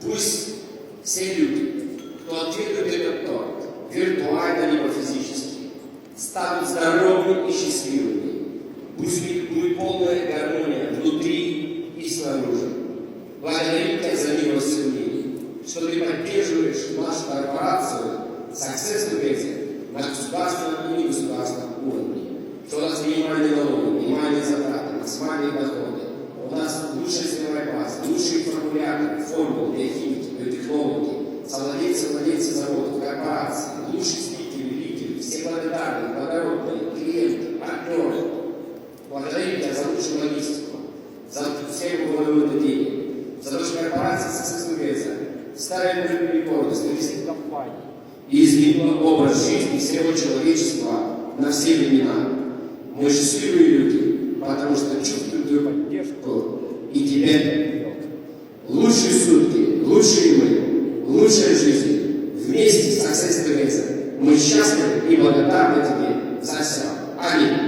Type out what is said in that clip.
Пусть все люди, кто отвергнут этот торт, виртуально либо физически, станут здоровыми и счастливыми. Пусть у них будет полная гармония внутри и снаружи. Благодарю тебя за милость семьи, что ты поддерживаешь нашу корпорацию Success Together на государственном и негосударственном уровне. Что у нас минимальные налоги, минимальные затраты, максимальные доходы. У нас лучшая ценовая база, лучшие формуляторы, формулы, биохимики, биотехнологи, совладельцы заводов, корпораций, лучшие спикеры, лидеры, все благодарные, благородные, клиенты, партнеры. Благодарю тебя за лучшую логистику, за сферу вывода денег, за то, что корпорация Success Together ставит рекорды, статистику компаний и изменила образ жизни всего человечества на все времена. Мы счастливые люди, потому что чувствуем твою поддержку и тебя. Лучшие сутки, лучшие мы, лучшая жизнь. Вместе с Success Together мы счастливы и благодарны тебе за все. Аминь.